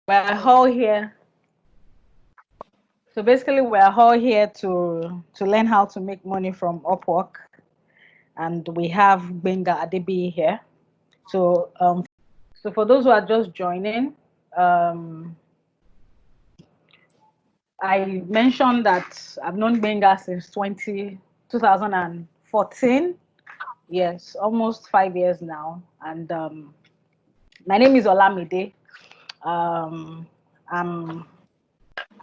We're all here. So basically, we're all here to learn how to make money from Upwork, and we have Gbenga Adebiyi here. So for those who are just joining, I mentioned that I've known Gbenga since 2014. Yes, almost 5 years now. And my name is Olamide. I'm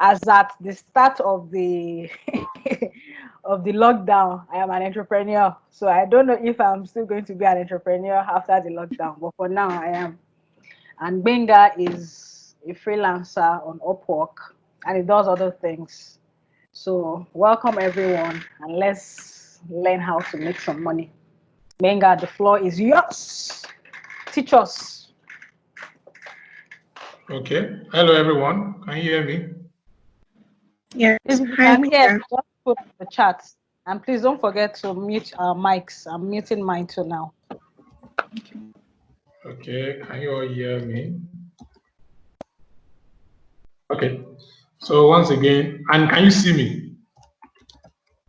as at the start of the of the lockdown, I am an entrepreneur. So I don't know if I'm still going to be an entrepreneur after the lockdown, but for now I am. And Gbenga is a freelancer on Upwork, and he does other things. So welcome everyone, and let's learn how to make some money. Gbenga, the floor is yours. Teach us. Okay. Hello, everyone. Can you hear me? Yes. If you Hi, can hear, Peter. just put the chat. And please don't forget to mute our mics. I'm muting mine too now. Okay. Can you all hear me? Okay. So once again, and can you see me?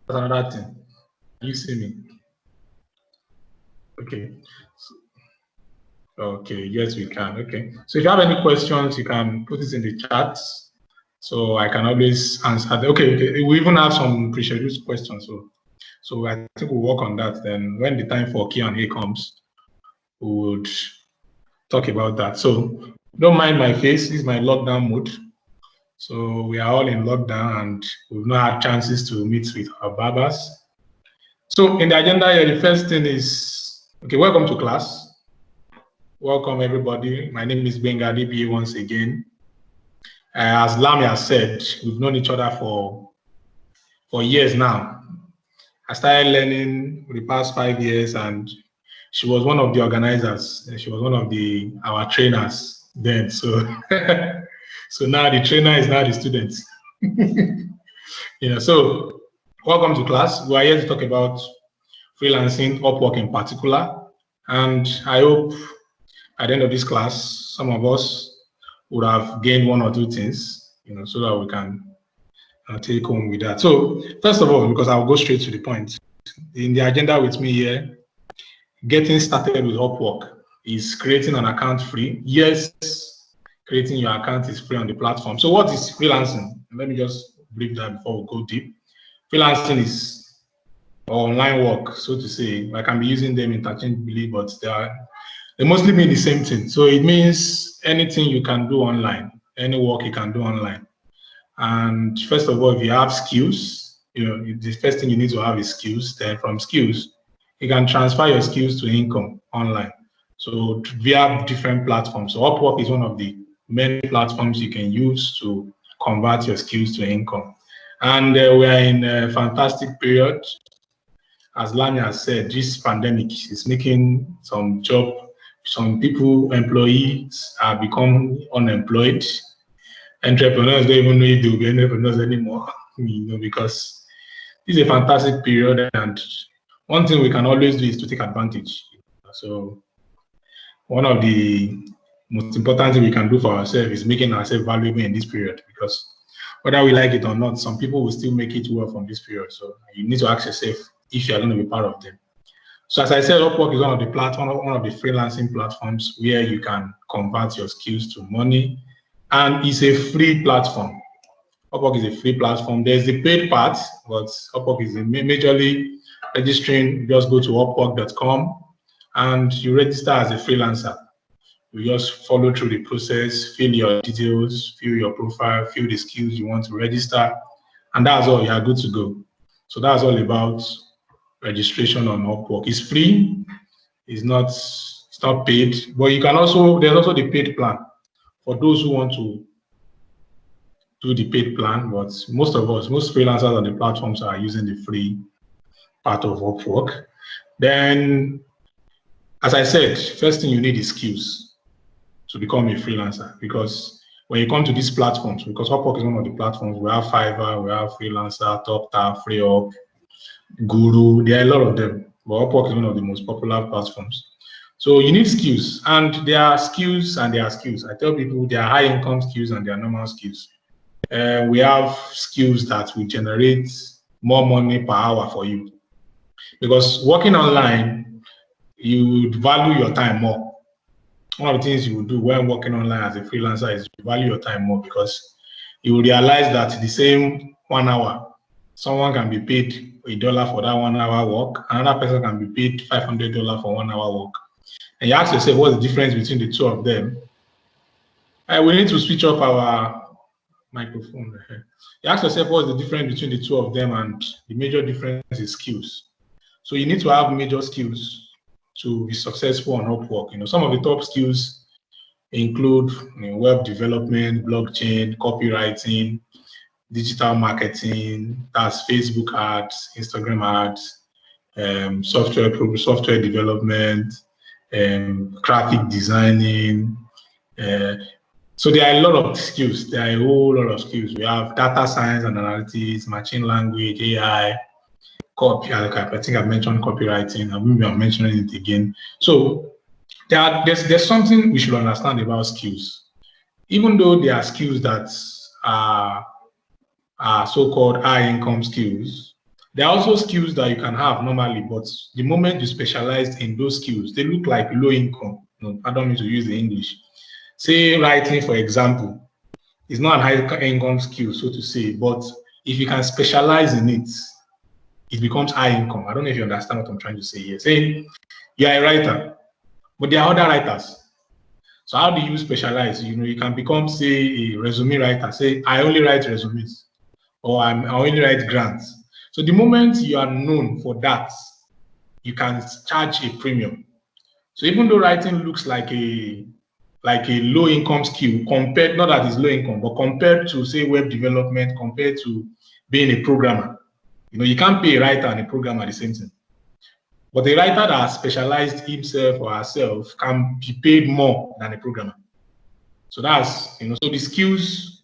That's another thing. Can you see me? Okay. Okay. Yes, we can. Okay. So if you have any questions, you can put it in the chat. So I can always answer. Okay. We even have some pre-scheduled questions. So I think we'll work on that. Then when the time for Q&A comes, we would talk about that. So don't mind my face. This is my lockdown mood. So we are all in lockdown and we've not had chances to meet with our barbers. So in the agenda here, the first thing is, okay, welcome to class. Welcome everybody. My name is Gbenga Adebiyi once again. As Lamia said, we've known each other for years now. I started learning for the past 5 years and she was one of the organizers. She was one of our trainers then. So, so now the trainer is now the student. So welcome to class. We are here to talk about freelancing, Upwork in particular. And I hope at the end of this class, some of us would have gained one or two things, so that we can take home with that. So first of all, because I'll go straight to the point, in the agenda with me here, getting started with Upwork is creating an account free. Yes, creating your account is free on the platform. So what is freelancing? Let me just brief that before we go deep. Freelancing is online work, so to say. I can be using them interchangeably, but they mostly mean the same thing. So it means anything you can do online, any work you can do online. And first of all, if you have skills, the first thing you need to have is skills. Then from skills, you can transfer your skills to income online. So via different platforms. So Upwork is one of the many platforms you can use to convert your skills to income. And we are in a fantastic period. As Lanya has said, this pandemic is making some people, employees are become unemployed. Entrepreneurs don't even know if they'll be entrepreneurs anymore, because this is a fantastic period. And one thing we can always do is to take advantage. So one of the most important thing we can do for ourselves is making ourselves valuable in this period, because whether we like it or not, some people will still make it well from this period. So you need to ask yourself if you are going to be part of them. So as I said, Upwork is one of the freelancing platforms where you can convert your skills to money, and it's a free platform. Upwork is a free platform. There's the paid part, but Upwork is majorly registering. You just go to upwork.com and you register as a freelancer. You just follow through the process, fill your details, fill your profile, fill the skills you want to register, and that's all. You are good to go. So that's all about registration on Upwork. It's free. It's not paid, but there's also the paid plan for those who want to do the paid plan. But most freelancers on the platforms are using the free part of Upwork. Then, as I said, first thing you need is skills to become a freelancer, because when you come to these platforms, because Upwork is one of the platforms, we have Fiverr, we have Freelancer, TopTap, FreeUp, Guru, there are a lot of them, but Upwork is one of the most popular platforms. So you need skills, and there are skills and there are skills. I tell people there are high income skills and there are normal skills. We have skills that will generate more money per hour for you, because working online, you would value your time more. One of the things you will do when working online as a freelancer is you value your time more, because you will realize that the same 1 hour, someone can be paid $1 for that 1 hour work, another person can be paid $500 for 1 hour work. And you ask yourself, what's the difference between the two of them? We need to switch off our microphone. You ask yourself, what's the difference between the two of them, and the major difference is skills. So you need to have major skills to be successful on Upwork. Some of the top skills include web development, blockchain, copywriting, digital marketing, that's Facebook ads, Instagram ads, software development, graphic designing. So there are a lot of skills. There are a whole lot of skills. We have data science and analytics, machine language, AI, copy. I think I've mentioned copywriting, and maybe I'm mentioning it again. So there's something we should understand about skills. Even though there are skills that are so-called high-income skills, there are also skills that you can have normally, but the moment you specialize in those skills, they look like low income. I don't need to use the English. Say writing, for example, is not an high-income skill, so to say, but if you can specialize in it, it becomes high income. I don't know if you understand what I'm trying to say here. Say you're a writer, but there are other writers. So how do you specialize? You can become, say, a resume writer. Say, I only write resumes, or I only write grants. So the moment you are known for that, you can charge a premium. So even though writing looks like a low income skill, compared, not that it's low income, but compared to, say, web development, compared to being a programmer, you can't pay a writer and a programmer the same thing. But a writer that has specialized himself or herself can be paid more than a programmer. So that's, so the skills,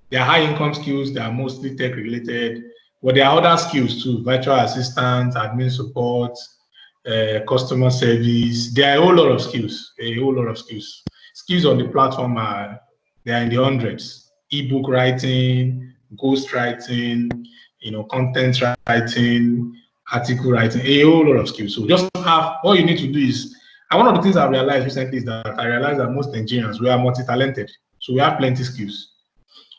they are high income skills, they are mostly tech related, but there are other skills too: virtual assistant, admin support, customer service. There are a whole lot of skills, Skills on the platform they are in the hundreds. Ebook writing, ghost writing, content writing, article writing, a whole lot of skills. So just have, all you need to do is, and one of the things I've realized recently is that I realized that most Nigerians, we are multi-talented. So we have plenty of skills.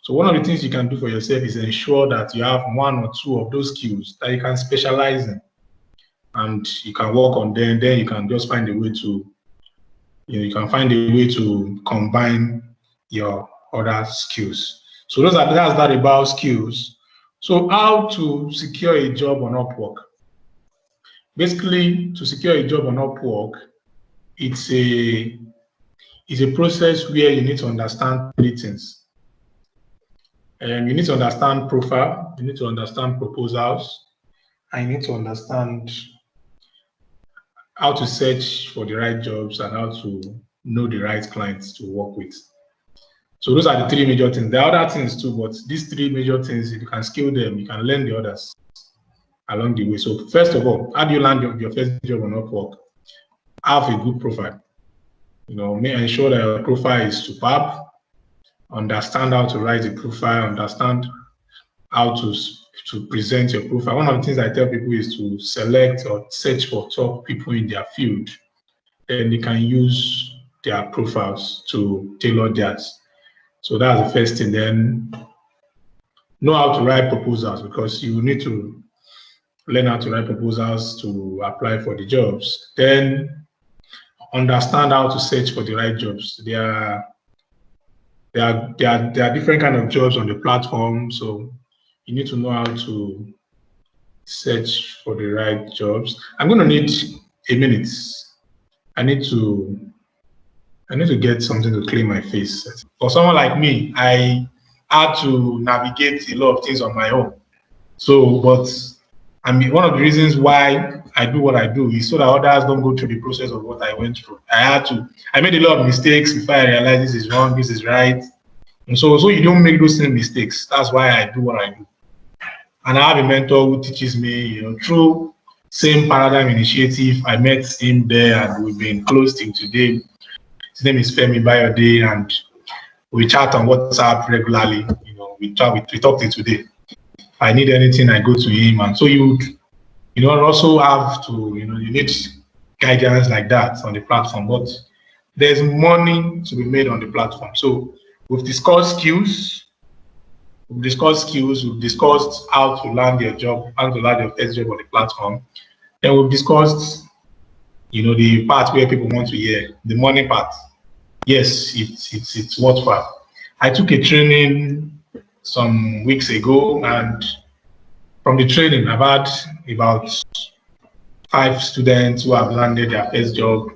So one of the things you can do for yourself is ensure that you have one or two of those skills that you can specialize in, and you can work on them. Then you can just find a way to, you can find a way to combine your other skills. So that's that about skills. So how to secure a job on Upwork? Basically, to secure a job on Upwork, it's a process where you need to understand three things. You need to understand profile, you need to understand proposals, and you need to understand how to search for the right jobs and how to know the right clients to work with. So those are the three major things. There are other things too, but these three major things, if you can skill them, you can learn the others along the way. So first of all, how do you land your first job on Upwork? Have a good profile. Ensure that your profile is superb. Understand how to write a profile. Understand how to present your profile. One of the things I tell people is to select or search for top people in their field. Then they can use their profiles to tailor theirs. So that's the first thing. Then know how to write proposals, because you need to learn how to write proposals to apply for the jobs. Then understand how to search for the right jobs. There are different kind of jobs on the platform, so you need to know how to search for the right jobs. I'm going to need a minute. I need to get something to clean my face. For someone like me, I had to navigate a lot of things on my own. So, but one of the reasons why I do what I do is so that others don't go through the process of what I went through. I made a lot of mistakes before I realized this is wrong, this is right. And so you don't make those same mistakes. That's why I do what I do. And I have a mentor who teaches me, through Same Paradigm Initiative. I met him there, and we've been close till today. His name is Femi Bayode, and we chat on WhatsApp regularly. We talk till today. If I need anything, I go to him, and so you also have to, you need guidance like that on the platform. But there's money to be made on the platform. So we've discussed skills. We've discussed how to land your job, how to land your first job on the platform. Then we've discussed, the part where people want to hear, the money part. Yes, it's worthwhile. I took a training some weeks ago, and from the training, I've had about 5 students who have landed their first job.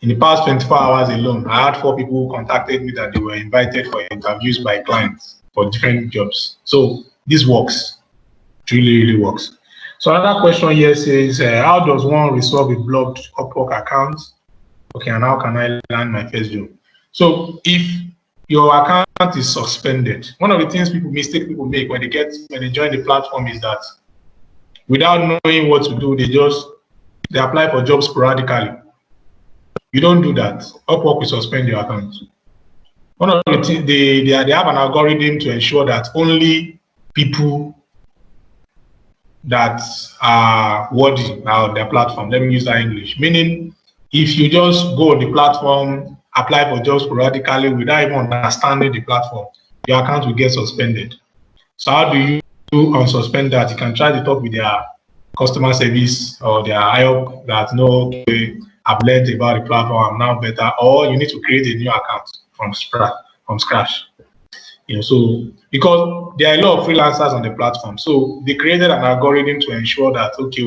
In the past 24 hours alone, I had 4 people who contacted me that they were invited for interviews by clients for different jobs. So this works. It really works. So another question here says, how does one resolve a blocked UpWork account? Okay, and how can I land my first job? So if your account is suspended, one of the mistake people make when they join the platform is that without knowing what to do, they apply for jobs sporadically. You don't do that. UpWork will suspend your account. One of the things, they have an algorithm to ensure that only people that are worthy are on their platform. Let me use that English. Meaning, if you just go on the platform, apply for jobs sporadically without even understanding the platform, your account will get suspended. So how do you unsuspend that? You can try to talk with their customer service or their IOP that okay, I've learned about the platform, I'm now better, or you need to create a new account from scratch. So because there are a lot of freelancers on the platform, so they created an algorithm to ensure that, okay,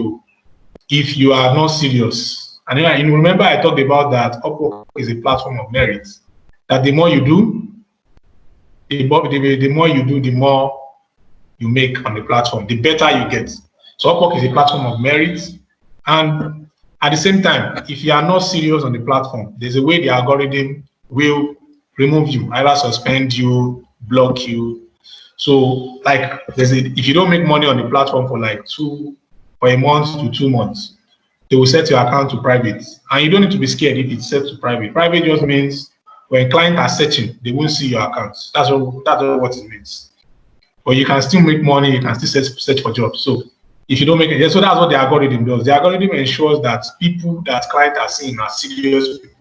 if you are not serious, and you remember I talked about that UpWork is a platform of merit, that the more you do, the more you make on the platform, the better you get. So UpWork is a platform of merit, and at the same time, if you are not serious on the platform, there's a way the algorithm will remove you, either suspend you, block you. So if you don't make money on the platform for a month to 2 months, they will set your account to private. And you don't need to be scared if it's set to private. Private just means when clients are searching, they won't see your account. That's all what it means. But you can still make money, you can still search for jobs. So if you don't make it, so that's what the algorithm does. The algorithm ensures that people that clients are seeing are serious people.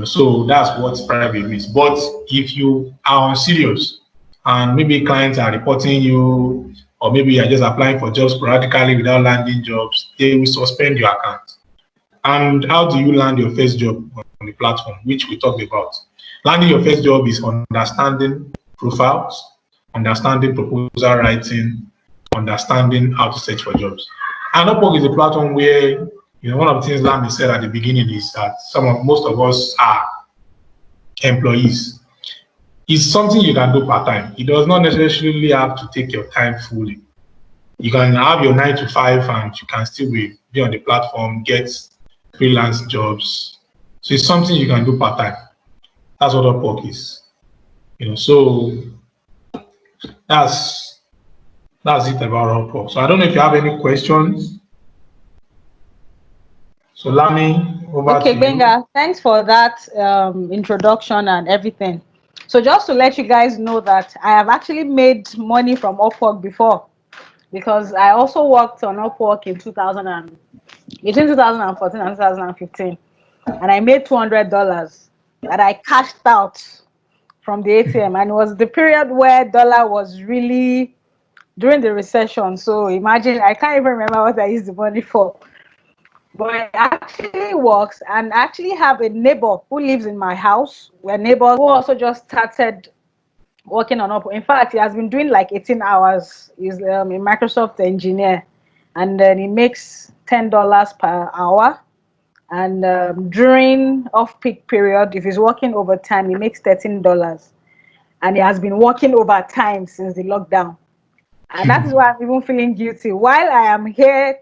So that's what private means. But if you are unserious and maybe clients are reporting you, or maybe you're just applying for jobs sporadically without landing jobs, they will suspend your account. And how do you land your first job on the platform, which we talked about? Landing your first job is understanding profiles, understanding proposal writing, understanding how to search for jobs. And UpWork is a platform where, one of the things Lami said at the beginning is that most of us are employees. It's something you can do part-time. It does not necessarily have to take your time fully. You can have your 9 to 5 and you can still be on the platform, get freelance jobs. So it's something you can do part-time. That's what UpWork is. So that's it about UpWork. So I don't know if you have any questions. So Lami, over to you. Okay, Gbenga, thanks for that introduction and everything. So just to let you guys know that I have actually made money from UpWork before, because I also worked on UpWork between 2014 and 2015, and I made $200 that I cashed out from the ATM, and it was the period where dollar was really during the recession. So imagine, I can't even remember what I used the money for. But it actually works, and I actually have a neighbor who lives in my house. We're neighbors, who also just started working on UpWork. In fact, he has been doing 18 hours. He's a Microsoft engineer, and then he makes $10 per hour. And during off-peak period, if he's working overtime, he makes $13. And he has been working overtime since the lockdown. And that is why I'm even feeling guilty. While I am here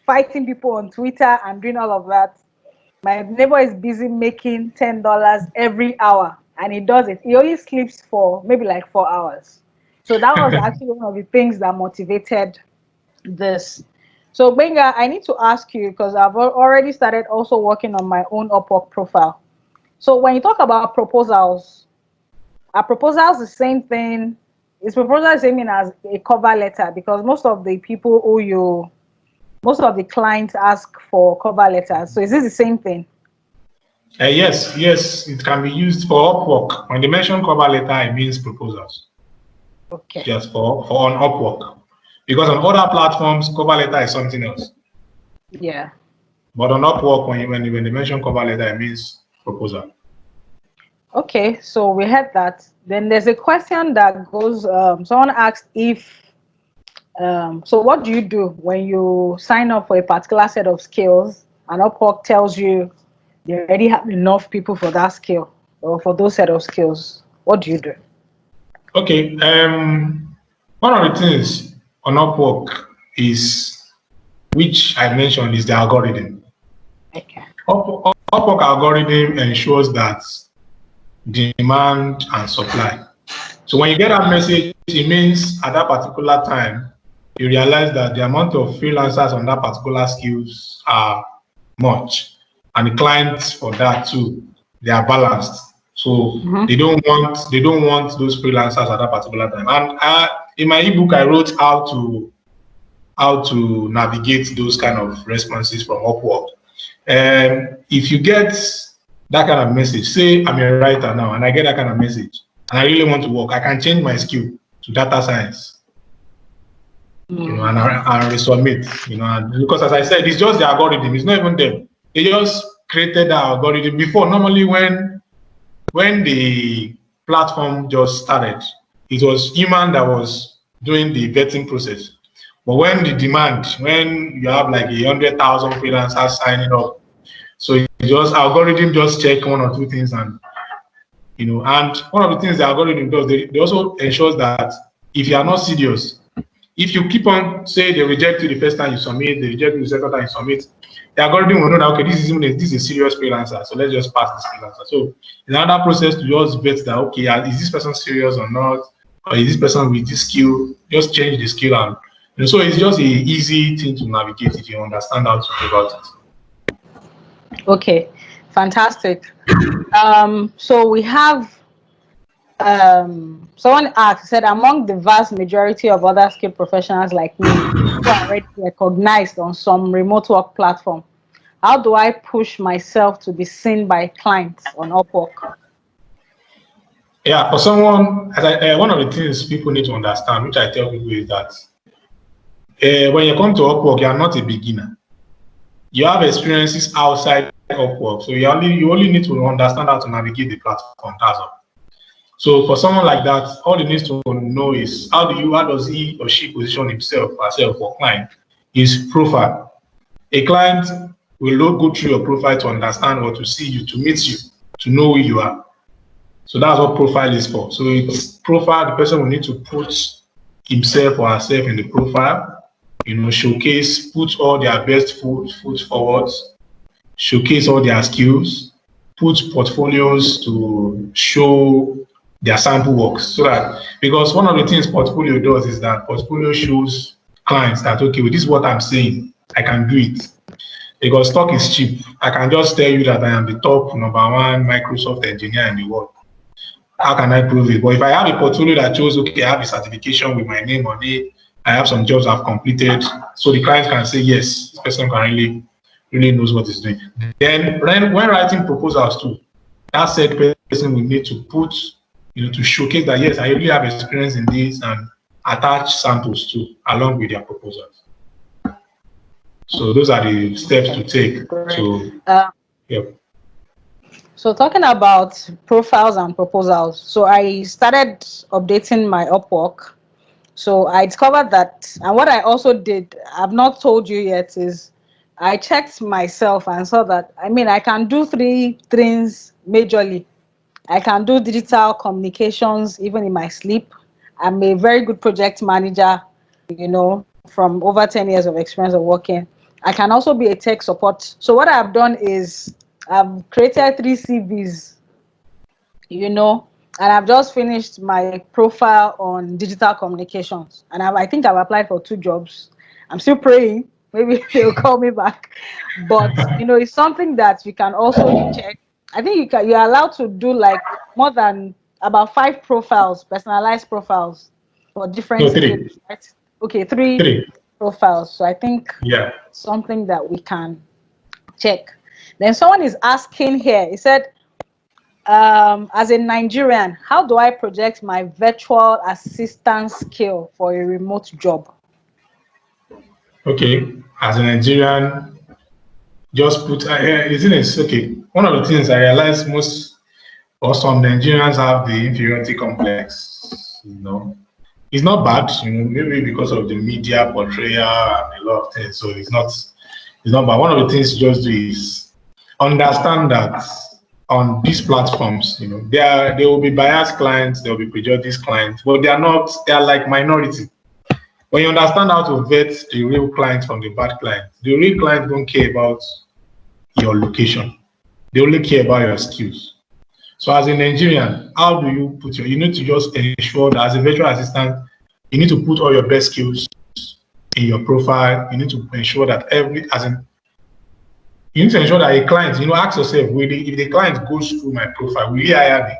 fighting people on Twitter and doing all of that, my neighbor is busy making $10 every hour, and he does it. He only sleeps for maybe 4 hours. So that was actually one of the things that motivated this. So Gbenga, I need to ask you because I've already started also working on my own Upwork profile. So when you talk about proposals, are proposals the same thing? Is proposal the same thing as a cover letter? Because most of the people most of the clients ask for cover letters. So is this the same thing? Yes, it can be used for Upwork. When they mention cover letter, it means proposals. Okay. Just for on Upwork. Because on other platforms, cover letter is something else. Yeah. But on Upwork, when they mention cover letter, it means proposal. Okay, so we had that. Then there's a question that goes, someone asked if, so what do you do when you sign up for a particular set of skills and Upwork tells you they already have enough people for that skill or for those set of skills? What do you do? Okay, one of the things on Upwork is, which I mentioned, is the algorithm. Okay. Upwork algorithm ensures that demand and supply. So when you get that message, it means at that particular time, you realize that the amount of freelancers on that particular skills are much. And the clients for that too, they are balanced. So they don't want those freelancers at that particular time. And in my ebook, I wrote how to navigate those kind of responses from Upwork. And if you get that kind of message, say I'm a writer now and I get that kind of message and I really want to work, I can change my skill to data science, and I resubmit, and because as I said, it's just the algorithm, it's not even them. They just created that algorithm before. Normally when the platform just started, it was human that was doing the vetting process. But when you have like 100,000 freelancers signing up, so it just algorithm just check one or two things, and and one of the things the algorithm does, they also ensures that if you are not serious, if you keep on say they reject you the first time you submit, they reject you the second time you submit, the algorithm will know that okay, this is a serious freelancer, so let's just pass this freelancer. So it's another process to just vet that okay, is this person serious or not, or is this person with this skill? Just change the skill, and so it's just a easy thing to navigate if you understand how to go about it. Okay, fantastic. So we have someone asked, said, among the vast majority of other skilled professionals like me who are already recognized on some remote work platform, how do I push myself to be seen by clients on Upwork? Yeah, for someone, one of the things people need to understand, which I tell people, is that when you come to Upwork, you are not a beginner. You have experiences outside Upwork, so you only need to understand how to navigate the platform. That's all. So for someone like that, all he needs to know is how does he or she position himself or herself for client? His profile. A client will go through your profile to understand or to see you, to meet you, to know who you are. So that's what profile is for. So it's profile, the person will need to put himself or herself in the profile, showcase, put all their best foot forward, showcase all their skills, put portfolios to show their sample works. So that, because one of the things portfolio does is that portfolio shows clients that, okay, well, this is what I'm saying, I can do it. Because stock is cheap. I can just tell you that I am the top #1 Microsoft engineer in the world. How can I prove it? But if I have a portfolio that shows, okay, I have a certification with my name on it, I have some jobs I've completed, so the client can say, yes, this person can really knows what he's doing. Then when writing proposals too, that said person will need to put, to showcase that, yes, I really have experience in this, and attach samples too, along with their proposals. So those are the steps to take. So talking about profiles and proposals, so I started updating my Upwork. So I discovered that, and what I also did, I've not told you yet, is I checked myself and saw that, I can do three things majorly. I can do digital communications even in my sleep. I'm a very good project manager, from over 10 years of experience of working. I can also be a tech support. So what I've done is I've created 3 CVs, and I've just finished my profile on digital communications. And I think I've applied for 2 jobs. I'm still praying maybe they'll call me back. But it's something that you can also check. I think you're allowed to do like more than about 5 profiles, personalized profiles for different No, skills, three. right? Okay, 3 Three. profiles. So I think Yeah. something that we can check. Then someone is asking here, he said, as a Nigerian, how do I project my virtual assistant skill for a remote job? Okay. As a Nigerian, just put, isn't it okay? One of the things I realize most or some Nigerians have the inferiority complex, It's not bad, maybe because of the media portrayal and a lot of things. So it's not bad. One of the things you just do is understand that on these platforms, there will be biased clients, there will be prejudiced clients, but they are like minority. When you understand how to vet the real client from the bad client, the real client don't care about your location. They only care about your skills. So as a Nigerian, how do you you need to just ensure that as a virtual assistant, you need to put all your best skills in your profile. You need to ensure that you need to ensure that a client, ask yourself, if the client goes through my profile, will he hire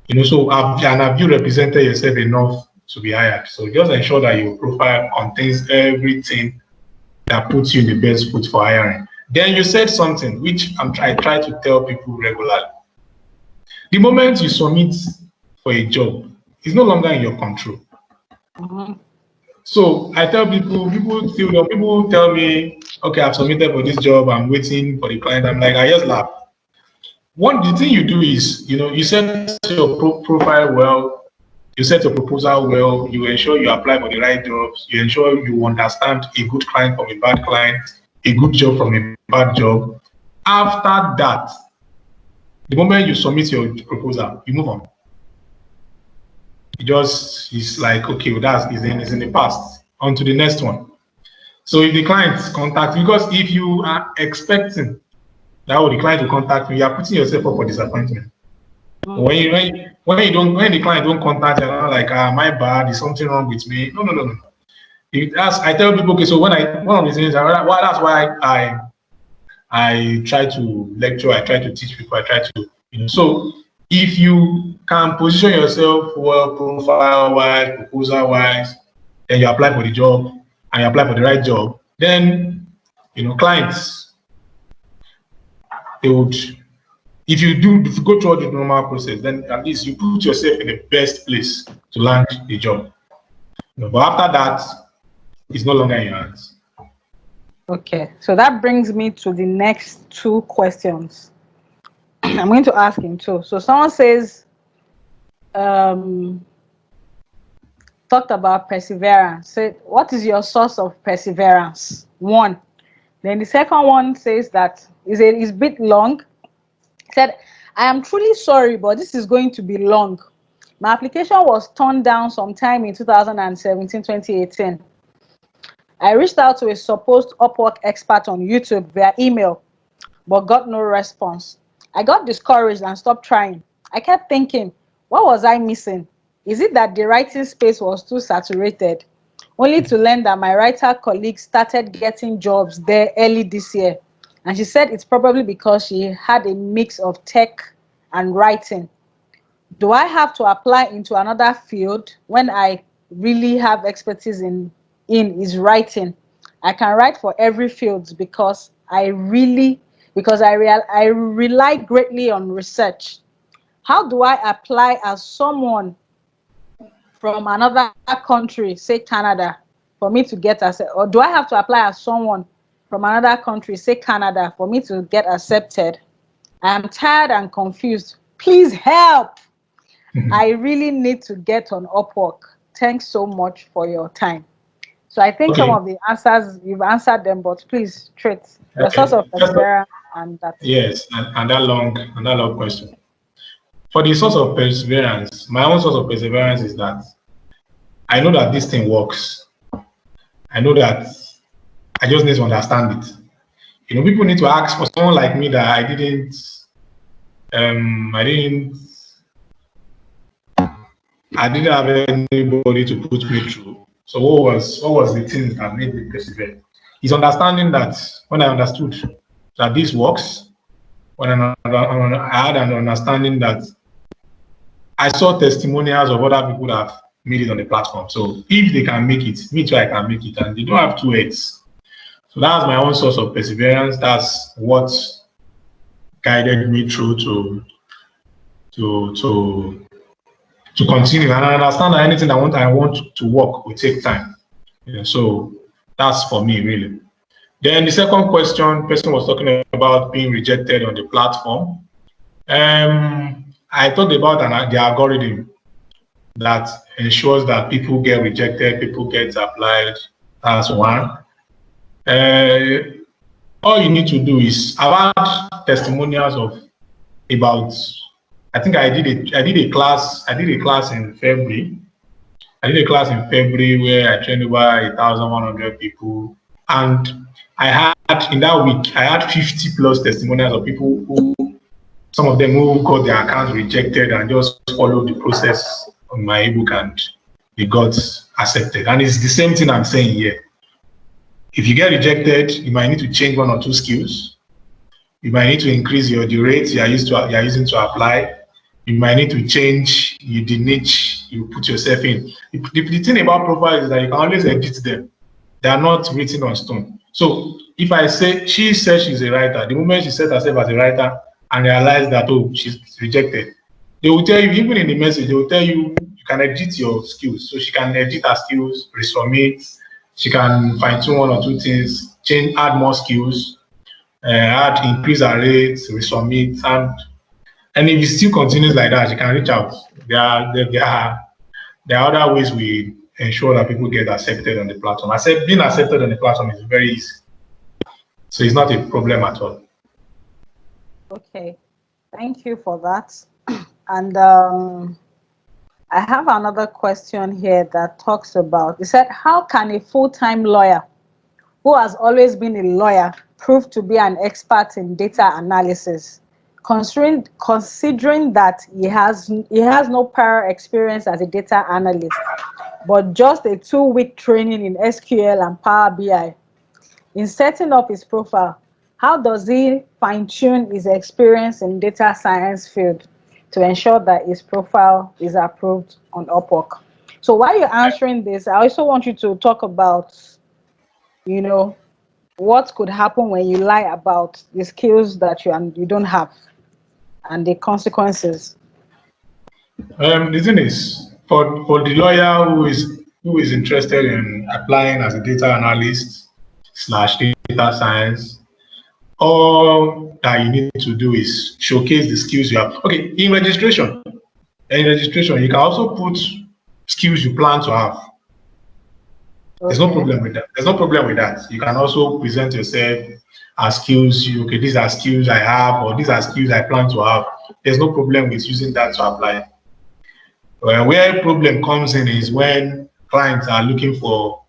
me? So have you represented yourself enough to be hired? So just ensure that your profile contains everything that puts you in the best foot for hiring. Then you said something which I try to tell people regularly. The moment you submit for a job, it's no longer in your control. Mm-hmm. So I tell people tell me, okay, I've submitted for this job, I'm waiting for the client. I'm like, I just laugh. The thing you do is, you set your profile well, you set your proposal well, you ensure you apply for the right jobs, you ensure you understand a good client from a bad client, a good job from a bad job. After that, the moment you submit your proposal, you move on. It's like, okay, well, is in the past. On to the next one. So if the client contact, because if you are expecting that the client will contact you, you are putting yourself up for disappointment. Mm-hmm. When the client don't contact you, you're like, my bad, is something wrong with me? No. I tell people, okay, so one of the things, that's why I try to lecture, I try to teach people, I try to, so if you can position yourself well, profile-wise, proposal-wise, then you apply for the job and you apply for the right job, then, clients, they would, if you go through the normal process, then at least you put yourself in the best place to land the job. But after that, it's no longer in your hands. Okay, so that brings me to the next 2 questions. I'm going to ask him too. So someone says, talked about perseverance. Said, what is your source of perseverance? 1. Then the second one says that is a bit long. Said, I am truly sorry, but this is going to be long. My application was turned down sometime in 2017, 2018. I reached out to a supposed UpWork expert on YouTube via email, but got no response. I got discouraged and stopped trying. I kept thinking, what was I missing? Is it that the writing space was too saturated? Only to learn that my writer colleague started getting jobs there early this year. And she said it's probably because she had a mix of tech and writing. Do I have to apply into another field when I really have expertise in is writing? I can write for every field because I rely greatly on research. How do I apply as someone from another country, say Canada, for me to get accepted? Or do I have to apply as someone from another country, say Canada, for me to get accepted? I am tired and confused. Please help. I really need to get on Upwork. Thanks so much for your time. So I think some Okay. of the answers, you've answered them, but please, treat your source Okay. of perseverance and that. Yes, and that long question. For the source of perseverance, my own source of perseverance is that I know that this thing works. I know that I just need to understand it. People need to ask for someone like me that um, I didn't, I didn't have anybody to put me through. So what was the thing that made me persevere? It's understanding that when I understood that this works, when I had an understanding that I saw testimonials of other people that have made it on the platform. So if they can make it, me too, I can make it. And they don't have two heads. So that's my own source of perseverance. That's what guided me through to continue. And I understand that anything I want to work will take time. Yeah, so that's for me, really. Then the second question, person was talking about being rejected on the platform. I talked about the algorithm that ensures that people get rejected, people get applied. That's one. All you need to do is, I've had testimonials of about, I think I did a class in February. I did a class in February where I trained over 1,100 people. And I had, in that week, I had 50 plus testimonials of people who, some of them who got their accounts rejected and just followed the process on my ebook and they got accepted. And it's the same thing I'm saying here. If you get rejected, you might need to change one or two skills. You might need to increase the rate you are using to apply. You might need to change the niche you put yourself in. The thing about profiles is that you can always edit them. They are not written on stone. So if I say, she says she's a writer, the moment she set herself as a writer and realize that, oh, she's rejected, they will tell you, even in the message, they will tell you, you can edit your skills. So she can edit her skills, resubmit, she can fine tune one or two things, change, add more skills, increase her rates, resubmit, and if it still continues like that, you can reach out. There are other ways we ensure that people get accepted on the platform. I said being accepted on the platform is very easy, so it's not a problem at all. Okay, thank you for that. And I have another question here that talks about, it said, how can a full-time lawyer who has always been a lawyer prove to be an expert in data analysis, considering that he has no prior experience as a data analyst, but just a 2-week training in SQL and Power BI? In setting up his profile, how does he fine-tune his experience in data science field to ensure that his profile is approved on UpWork? So while you're answering this, I also want you to talk about, what could happen when you lie about the skills that you don't have and the consequences. The thing is, for the lawyer who is interested in applying as a data analyst / data science, all that you need to do is showcase the skills you have. Okay, in registration, you can also put skills you plan to have. There's no problem with that. There's no problem with that. You can also present yourself as skills. Okay, these are skills I have, or these are skills I plan to have. There's no problem with using that to apply. Where problem comes in is when clients are looking for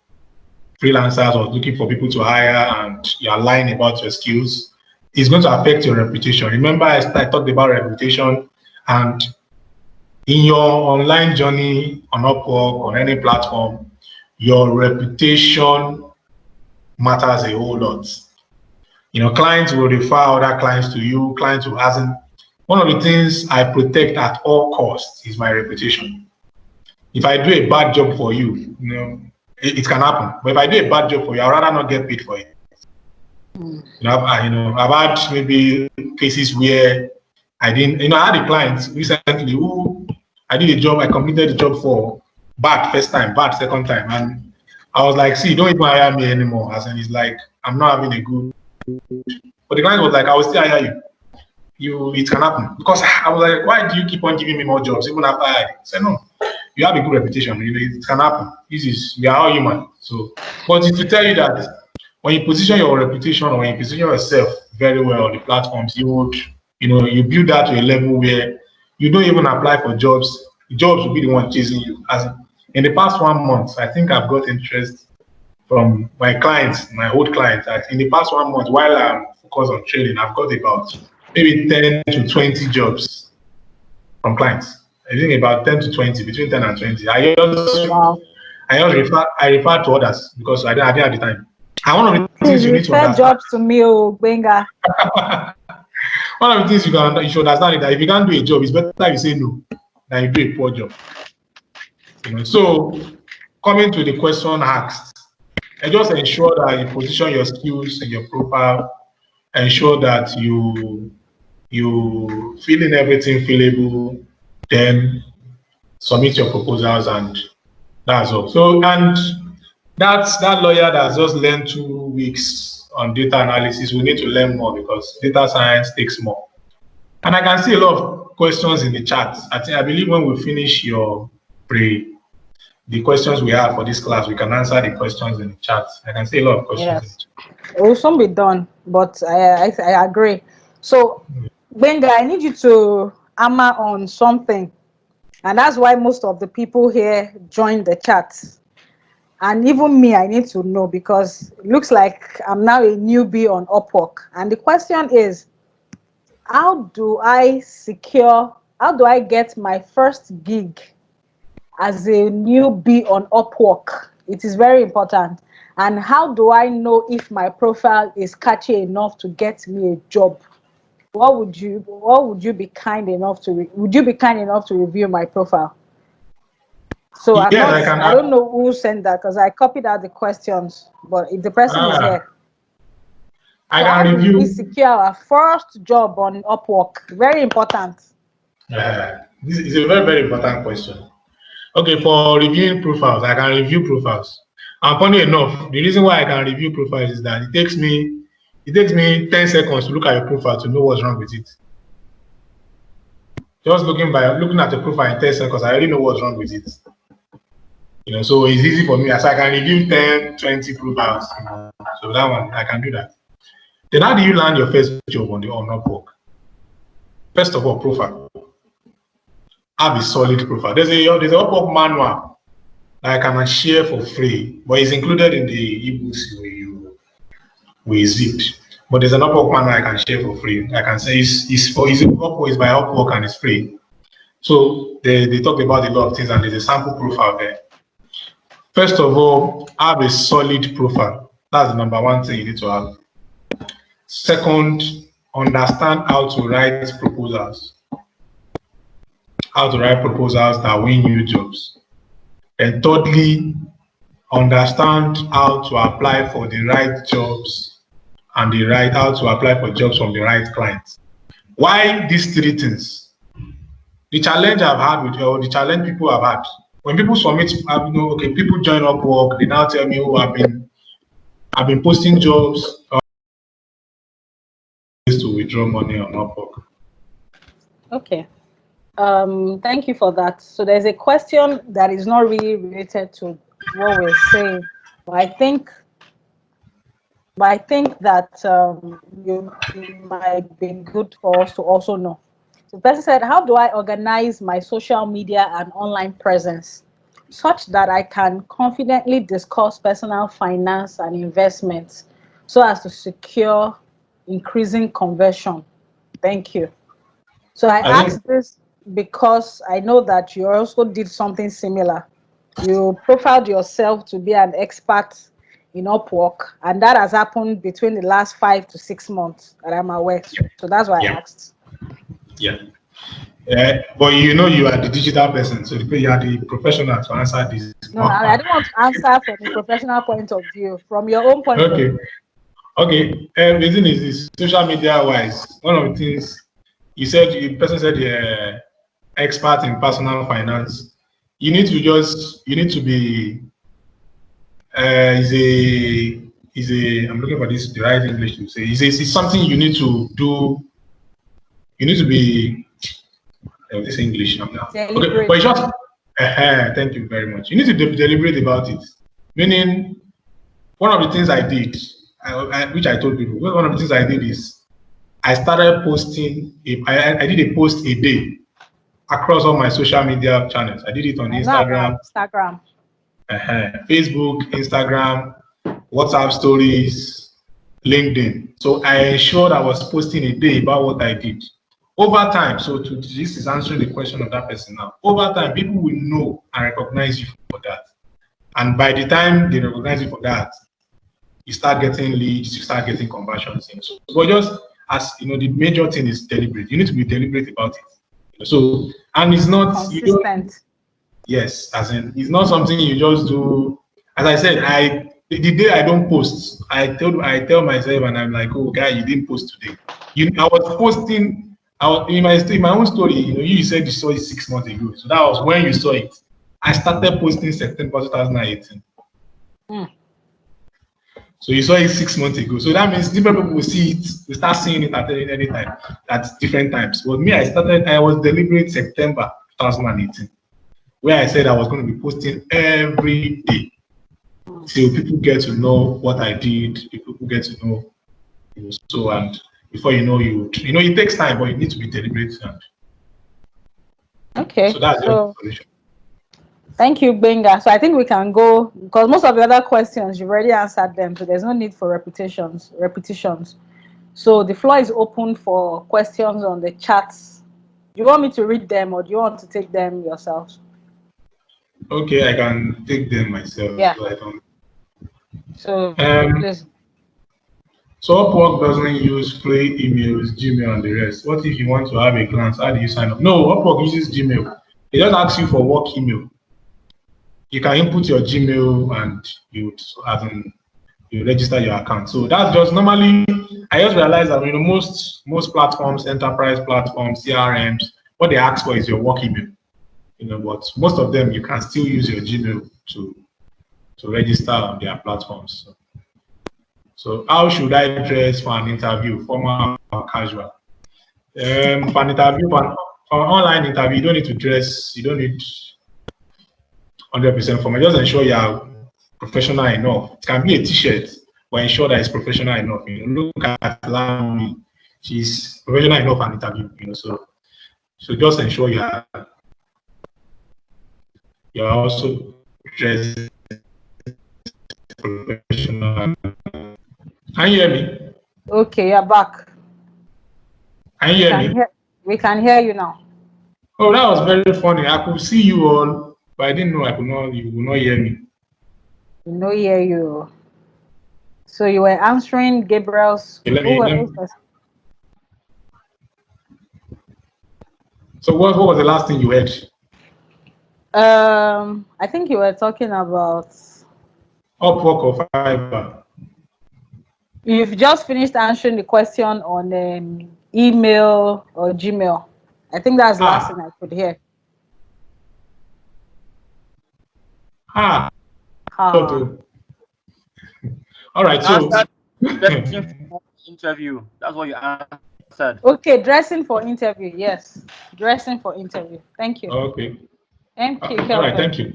freelancers or looking for people to hire and you're lying about your skills. It's going to affect your reputation. Remember, I talked about reputation, and in your online journey on Upwork, on any platform, your reputation matters a whole lot. Clients will refer other clients to you, clients who hasn't. One of the things I protect at all costs is my reputation. If I do a bad job for you, it can happen. But if I do a bad job for you, I'd rather not get paid for it. I've had maybe cases where I didn't, I had a client recently who I did a job, I completed the job for bad first time, bad second time. And I was like, see, don't even hire me anymore. As in, it's like, I'm not having a good. But the client was like, I will still hire you. It can happen. Because I was like, why do you keep on giving me more jobs even after I said no? You have a good reputation. It can happen. We are all human. So, but it's to tell you that when you position your reputation or when you position yourself very well on the platforms, you build that to a level where you don't even apply for jobs. The jobs will be the one chasing you. As in the past 1 month, I think I've got interest from my clients, my old clients. In the past 1 month, while I'm focused on trading, I've got about maybe 10 to 20 jobs from clients. I think about 10 to 20, between 10 and 20. I refer to others because I didn't have the time. And one of the things Please you need to refer understand. jobs to me, Gbenga. One of the things you should understand is that if you can't do a job, it's better you say no than you do a poor job. So coming to the question asked, and just ensure that you position your skills in your profile, ensure that you fill in everything fillable, then submit your proposals, and that's all. So, and that lawyer that has just learned 2 weeks on data analysis will need to learn more, because data science takes more. And I can see a lot of questions in the chat. I believe when we finish the questions we have for this class, we can answer the questions in the chat. I can see a lot of questions in the chat. It will soon be done, but I agree. So, Gbenga, I need you to hammer on something. And that's why most of the people here join the chat. And even me, I need to know, because it looks like I'm now a newbie on UpWork. And the question is, how do I get my first gig as a newbie on UpWork? It is very important. And how do I know if my profile is catchy enough to get me a job? Would you be kind enough to review my profile? So I don't know who sent that, because I copied out the questions, but if the person is here. I can review. We secure our first job on UpWork. Very important. This is a very, very important question. Okay, for reviewing profiles, I can review profiles. And funny enough, the reason why I can review profiles is that it takes me 10 seconds to look at your profile to know what's wrong with it. Just looking at the profile in 10 seconds, I already know what's wrong with it. So it's easy for me. So I can review 10, 20 profiles. So that one, I can do that. Then how do you land your first job on UpWork? First of all, profile. Have a solid profile. There's an UpWork manual that I can share for free, but it's included in the ebooks we zipped. But there's an UpWork manual I can share for free. I can say it's by UpWork and it's free. So they talk about a lot of things, and there's a sample profile there. First of all, have a solid profile. That's the number one thing you need to have. Second, understand how to write proposals. How to write proposals that win you jobs. And thirdly, understand how to apply for the right jobs and how to apply for jobs from the right clients. Why these 3 things? The challenge I've had the challenge people have had, when people submit, people join UpWork, they now tell me, I've been posting jobs to withdraw money on UpWork. Okay. Thank you for that. So there's a question that is not really related to what we're saying, but I think that it might be good for us to also know. So the person said, how do I organize my social media and online presence such that I can confidently discuss personal finance and investments so as to secure increasing conversion? Thank you. So I asked this because I know that you also did something similar. You profiled yourself to be an expert in UpWork, and that has happened between the last 5 to 6 months that I'm aware. So that's why I asked. Yeah. But you are the digital person, so you are the professional to answer this. No, I don't want to answer from a professional point of view, from your own point of view. Okay. The reason is this: social media wise, one of the things the person said, expert in personal finance. You need to be. I'm looking for the right English to say. It's something you need to do. You need to be. This English now. Okay, but it's just. Thank you very much. You need to be deliberate about it. Meaning, one of the things I did, which I told people, one of the things I did is I started posting. I did a post a day across all my social media channels. I did it on Instagram, Facebook, Instagram, WhatsApp stories, LinkedIn. So I ensured I was posting a day about what I did. Over time, this is answering the question of that person now. Over time, people will know and recognize you for that. And by the time they recognize you for that, you start getting leads, you start getting conversions. So, but just as the major thing is deliberate. You need to be deliberate about it. So, and it's not consistent. Yes, as in it's not something you just do. As I said, the day I don't post, I tell myself, and I'm like, oh, guy, you didn't post today. I was posting. I was in my own story. You said you saw it 6 months ago, so that was when you saw it. I started posting September 2018. So you saw it 6 months ago. So that means different people will see it, will start seeing it at any time, at different times. But me, I was deliberate September 2018, where I said I was going to be posting every day. So people get to know what I did, people get to know, so, and before you know, it takes time, but you need to be deliberate. Okay. So that's the solution. Thank you, Gbenga. So I think we can go, because most of the other questions you've already answered them, so there's no need for repetitions. So the floor is open for questions on the chats. Do you want me to read them, or do you want to take them yourselves? Okay, I can take them myself. Yeah. So please. So Upwork doesn't use free emails, Gmail, and the rest. What if you want to have a glance? How do you sign up? No, Upwork uses Gmail. It just asks you for work email. You can input your Gmail and you register your account. So that's just normally. I just realized that most platforms, enterprise platforms, CRMs, what they ask for is your work email. But most of them you can still use your Gmail to register on their platforms. So how should I dress for an interview, formal or casual? For an interview, for an online interview, you don't need to dress. You don't need 100% formal. Just ensure you are professional enough. It can be a T-shirt, but ensure that it's professional enough. Look at Lami, she's professional enough for an interview. So just ensure you're also dressed professional. Can you hear me? Okay, you're back. Can you hear me? We can hear you now. Oh, that was very funny. I could see you all, but I didn't know you would not hear me. We no hear you. So you were answering Gabriel's. So what was the last thing you heard? I think you were talking about Upwork or Fiverr. You've just finished answering the question on email or Gmail. I think that's the last thing I could hear. All right, so interview. That's what you answered. Okay, dressing for interview. Yes, dressing for interview. Thank you. Okay. Thank you. All right, thank you.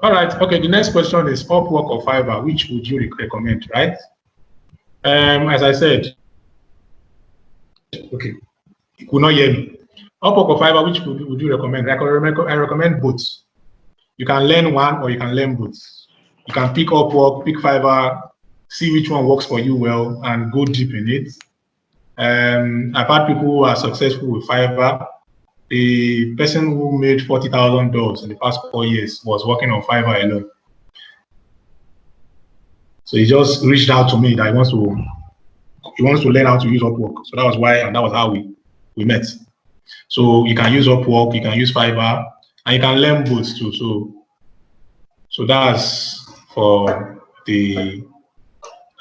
All right. Okay. The next question is Upwork or Fiverr. Which would you recommend? Right. As I said. Okay. You could not hear me. Upwork or Fiverr. Which would you recommend? I recommend both. You can learn one or you can learn both. You can pick Upwork, pick Fiverr, see which one works for you well, and go deep in it. I've had people who are successful with Fiverr. The person who made $40,000 in the past 4 years was working on Fiverr alone. So he just reached out to me that he wants to learn how to use Upwork. So that was why, and that was how we met. So you can use Upwork, you can use Fiverr, and you can learn both too. So that's for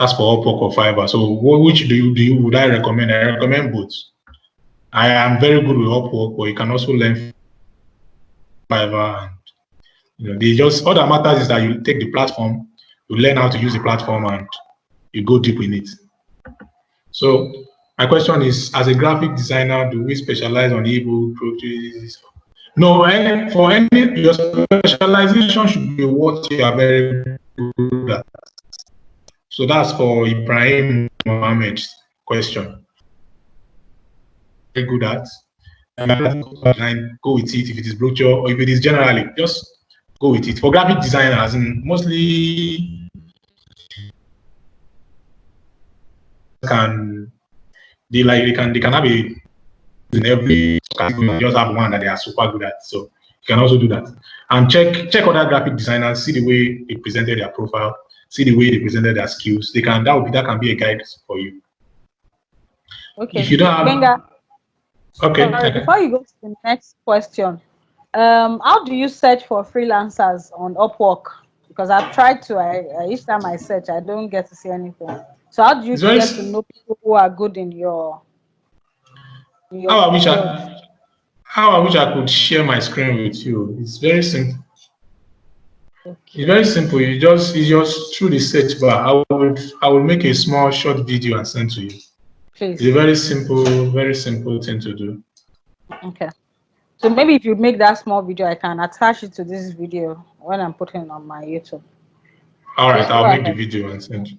Upwork or Fiverr. So which would I recommend? I recommend both. I am very good with Upwork, but you can also learn Fiverr. All that matters is that you take the platform, you learn how to use the platform, and you go deep in it. So my question is, as a graphic designer, do we specialize on ebook projects? No, your specialization should be what you are very good at. So that's for Ibrahim Mohammed's question. Very good at. Go with it. If it is brochure or if it is generally, just go with it. For graphic designers, and mostly they can have a in every category, just have one that they are super good at. So you can also do that. And check other graphic designers, see the way they presented their profile, see the way they presented their skills. That can be a guide for you. Okay. If you don't have, Gbenga, okay. Sorry, before you go to the next question, how do you search for freelancers on Upwork? Because I've tried to. Each time I search, I don't get to see anything. So how do you get to know people who are good in your how field? I wish I could share my screen with you. It's very simple. Okay. It's very simple. It's just through the search bar. I would make a small short video and send to you. Please. It's a very simple thing to do. Okay. So maybe if you make that small video, I can attach it to this video when I'm putting it on my YouTube. All right, I'll make the video and send you.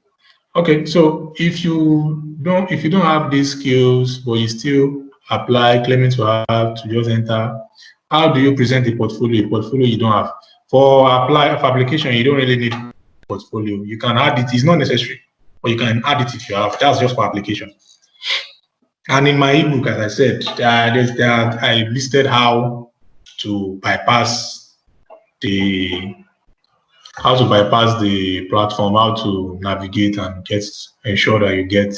Okay, so if you don't have these skills, but you still apply, claiming to have to just enter, how do you present a portfolio? A portfolio you don't have. For application, you don't really need a portfolio. You can add it. It's not necessary, but you can add it if you have. That's just for application. And in my ebook, as I said, I listed how to bypass the platform, how to navigate and ensure that you get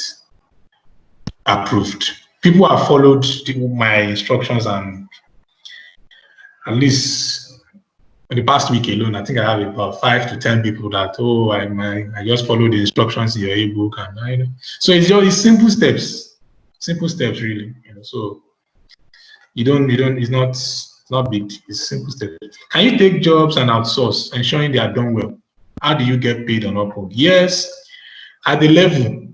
approved. People have followed my instructions, and at least in the past week alone, I think I have about 5 to 10 people that, I just follow the instructions in your ebook, and so it's simple steps really. So it's not big. It's simple steps. Can you take jobs and outsource, ensuring they are done well? How do you get paid on Upwork? Yes, at the level,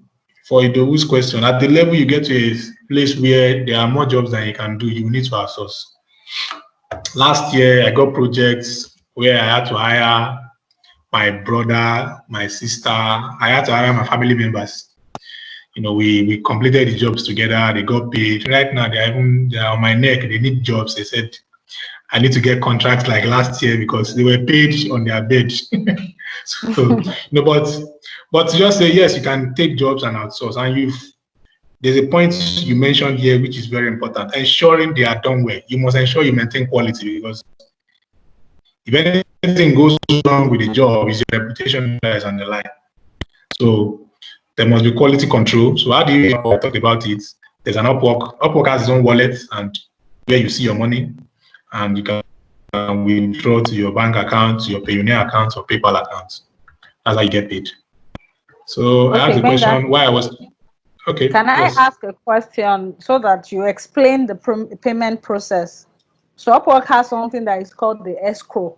for Idowu's question, at the level you get to a place where there are more jobs than you can do, you need to outsource. Last year, I got projects where I had to hire my brother, my sister. I had to hire my family members. We completed the jobs together. They got paid. Right now, they're on my neck. They need jobs. They said, I need to get contracts like last year because they were paid on their bed. So, but to just say, yes, you can take jobs and outsource. And there's a point you mentioned here, which is very important, ensuring they are done well. You must ensure you maintain quality, because if anything goes wrong with the job, it's your reputation that is on the line. So there must be quality control. So how do you talk about it? There's an Upwork. Upwork has its own wallet, and where you see your money, and you can withdraw to your bank account, your Payoneer account, or PayPal account. That's how you get paid. So I asked the question why I was okay. Can I ask a question so that you explain the payment process? So Upwork has something that is called the escrow.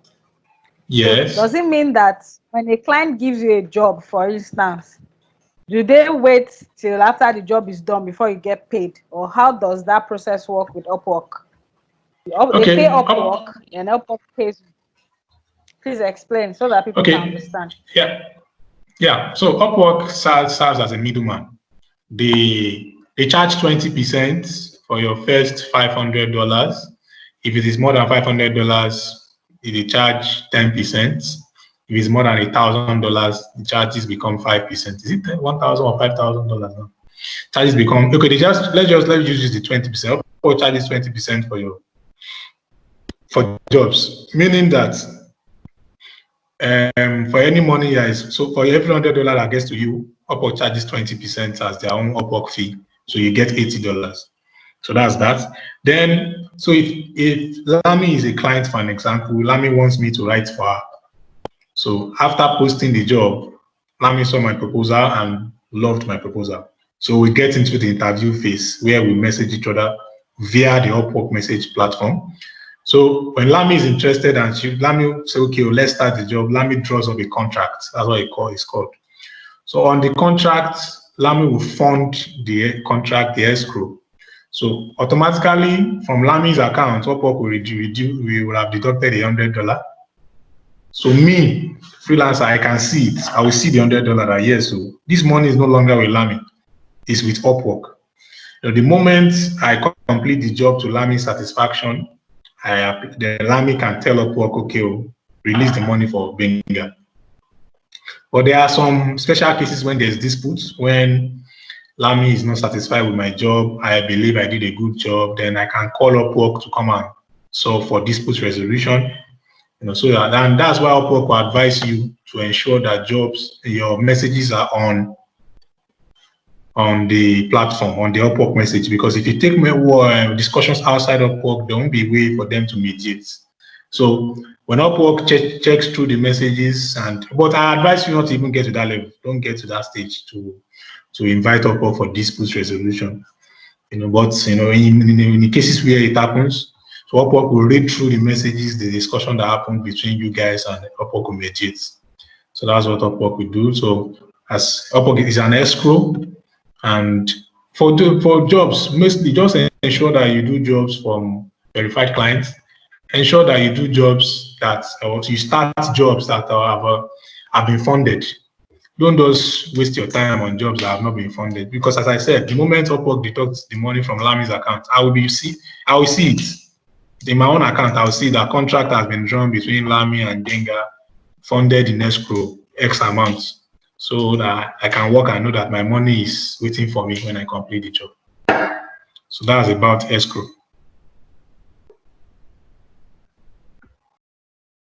Yes. So does it mean that when a client gives you a job, for instance, do they wait till after the job is done before you get paid? Or how does that process work with Upwork? They pay Upwork and Upwork pays you. Please explain so that people can understand. Yeah. So Upwork serves as a middleman. They charge 20% for your first $500. If it is more than $500, they charge 10%. If it's more than $1,000, the charges become 5%. Is it $1,000 or $5,000 now? Charges become okay. Let's use the 20%. Upwork charges 20% for jobs, meaning that for any money so for every $100 that gets to you, Upwork charges 20% as their own Upwork fee. So you get $80. So that's that. Then, so if Lami is a client, for an example, Lami wants me to write for her. So after posting the job, Lami saw my proposal and loved my proposal. So we get into the interview phase where we message each other via the Upwork message platform. So when Lami is interested and Lami will say, okay, let's start the job, Lami draws up a contract. That's what it's called. So on the contract, Lami will fund the contract, the escrow. So automatically from Lami's account, Upwork we will have deducted $100. So me, freelancer, I can see it. I will see the $100 yes. So this money is no longer with Lami, it's with Upwork. The moment I complete the job to Lami's satisfaction, the Lami can tell Upwork, okay, release the money for Gbenga. But there are some special cases when there's disputes, when Lami is not satisfied with my job, I believe I did a good job, then I can call Upwork to come and solve for dispute resolution. So that, and that's why Upwork will advise you to ensure that your messages are on the platform, on the Upwork message, because if you take discussions outside Upwork, there won't be a way for them to mediate. So when Upwork checks through the messages, but I advise you not to even get to that level. Don't get to that stage to invite Upwork for dispute resolution. But in the cases where it happens, so Upwork will read through the messages, the discussion that happened between you guys, and Upwork will mediate. So that's what Upwork will do. So as Upwork is an escrow, and for jobs, mostly just ensure that you do jobs from verified clients. Ensure that you do jobs or you start jobs that have been funded. Don't just waste your time on jobs that have not been funded, because as I said, the moment Upwork deducts the money from Lami's account, I will see it in my own account. I will see that contract has been drawn between Lami and Gbenga, funded in escrow X amount, so that I can work and know that my money is waiting for me when I complete the job. So that's about escrow.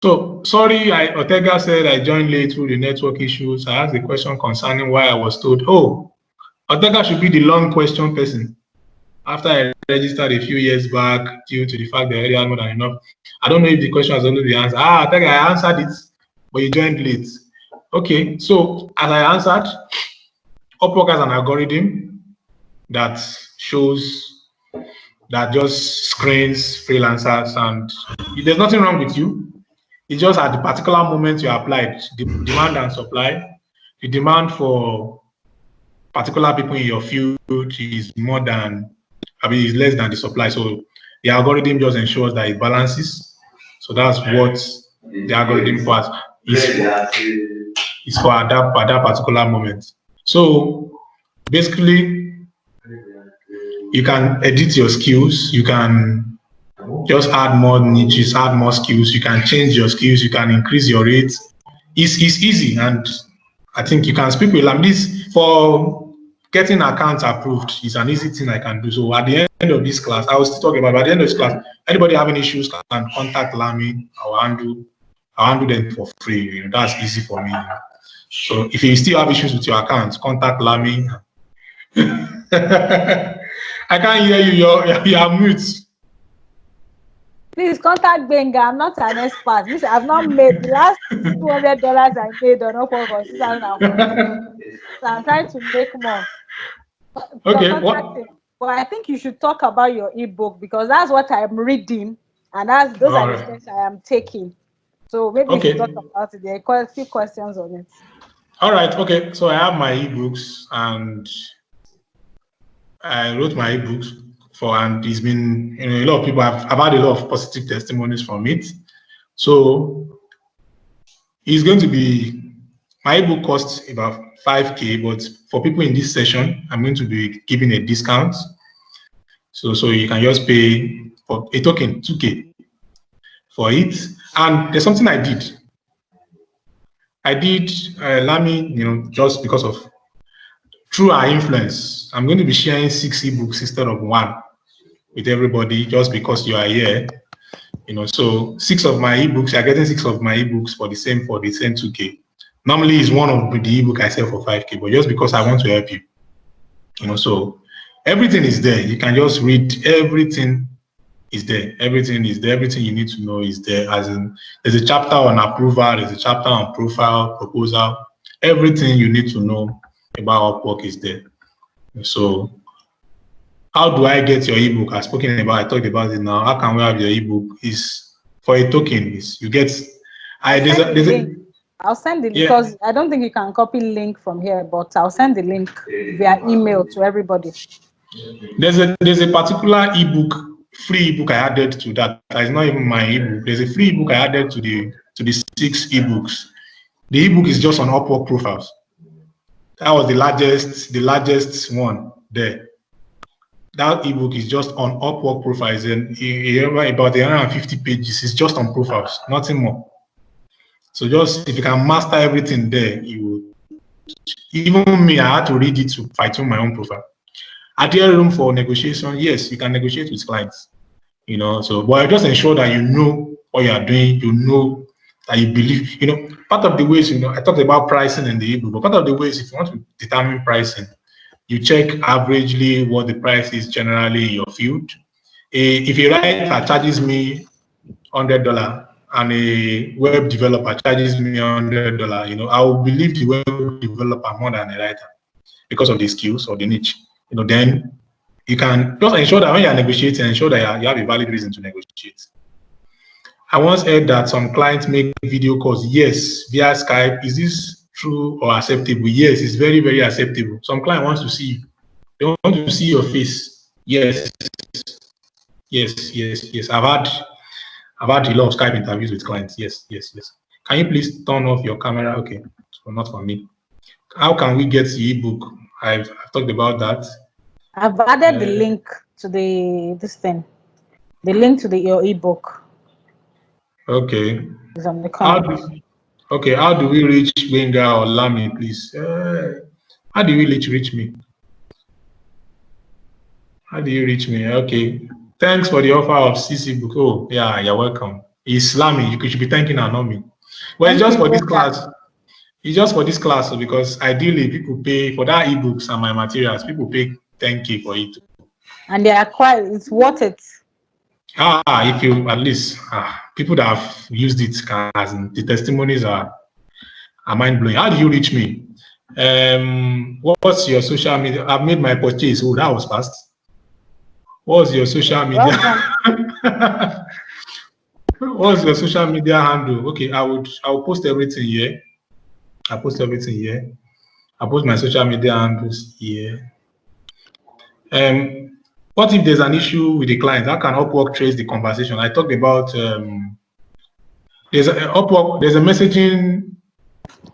So, sorry, Ortega said I joined late through the network issues. I asked a question concerning why I was told, oh, Ortega should be the long question person. After I registered a few years back, due to the fact that I already had more than enough. I don't know if the question has already been answered. Ortega, I answered it, but you joined late. Okay, so as I answered, Upwork has an algorithm that just screens freelancers, and there's nothing wrong with you. It's just at the particular moment you applied, the demand and supply, the demand for particular people in your field is is less than the supply. So the algorithm just ensures that it balances. So that's what the algorithm part is for at that particular moment. So basically, you can edit your skills. You can just add more niches, add more skills. You can change your skills. You can increase your rate. It's easy, and I think you can speak with them. This for getting accounts approved is an easy thing I can do. So at the end of this class, I was still talking about. At the end of this class, anybody having issues can contact Lami. I'll handle them for free. That's easy for me. So if you still have issues with your account, contact Lami. I can't hear you. You're mute. Please contact Gbenga. I'm not an expert. I've not made the last $200 I made on Upwork was 2014. So I'm trying to make more. Okay. But I think you should talk about your ebook, because that's what I'm reading, and those are the steps I am taking. So maybe we should talk about it. There are a few questions on it. All right. Okay. So I have my ebooks, and I wrote my ebooks and it's been, a lot of people I've had a lot of positive testimonies from it. So it's going to be, my ebook costs about 5K, but for people in this session, I'm going to be giving a discount. So you can just pay for a token, 2K for it. And there's something I did. Lami, just because of, through our influence, I'm going to be sharing 6 ebooks instead of 1 with everybody, just because you are here. So 6 of my ebooks, you're getting 6 of my ebooks for the same 2K. Normally it's one of the ebook I sell for 5K, but just because I want to help you. So everything is there. You can just read, everything is there. Everything is there. Everything you need to know is there. As in, there's a chapter on approval, there's a chapter on profile, proposal. Everything you need to know about Upwork is there. So how do I get your ebook? I talked about it now. How can we have your ebook? Is for a token. You get. I'll send the link, because I don't think you can copy link from here, but I'll send the link via email to everybody. There's a particular ebook, free ebook I added to that. It's not even my ebook. There's a free ebook I added to the 6 ebooks. The ebook is just on Upwork profiles. That was the largest one there. That ebook is just on Upwork profiles, and about 150 pages. It's just on profiles, nothing more. So just if you can master everything there, even me, I had to read it to fine-tune my own profile. Are there room for negotiation? Yes, you can negotiate with clients. So but just ensure that you know what you are doing, you know that you believe. Part of the ways, I talked about pricing in the ebook, but part of the ways, if you want to determine pricing, you check averagely what the price is generally in your field. If a writer charges me $100 and a web developer charges me $100, I will believe the web developer more than a writer because of the skills or the niche. Then you can just ensure that when you are negotiating, ensure that you have a valid reason to negotiate. I once heard that some clients make video calls, yes, via Skype. Is this true or acceptable? Yes, it's very, very acceptable. Some client wants to see you. They want to see your face. Yes. I've had a lot of Skype interviews with clients. Yes. Can you please turn off your camera? Okay, so not for me. How can we get the ebook? I've talked about that. I've added the link to the link to your ebook. Okay. Is on the comments. How do we reach Gbenga or Lami, please? How do you reach me? How do you reach me? Okay. Thanks for the offer of CC book. Oh, yeah, you're welcome. It's Lami. You should be thanking her, not me. Well, it's just for this class. It's just for this class, because ideally people pay for that ebooks and my materials. People pay 10K for it. And they are it's worth it. If you at least people that have used it, the testimonies are mind blowing. How do you reach me? What's your social media? I've made my purchase. Oh, that was fast. What's your social media? What's your social media handle? Okay, I'll post everything here. I'll post everything here. I'll post my social media handles here. What if there's an issue with the client? How can UpWork trace the conversation? I talked about there's a messaging,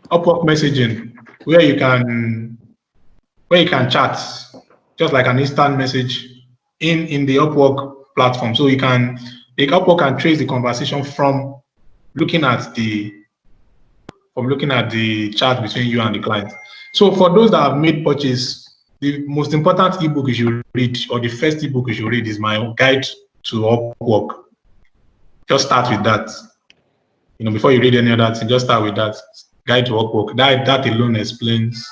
UpWork messaging, where you can chat, just like an instant message in the UpWork platform. So UpWork can trace the conversation from looking at the chat between you and the client. So for those that have made purchase, the most important ebook you should read, or the first ebook you should read, is my guide to UpWork. Just start with that. Before you read any other thing, just start with that guide to UpWork. That alone explains.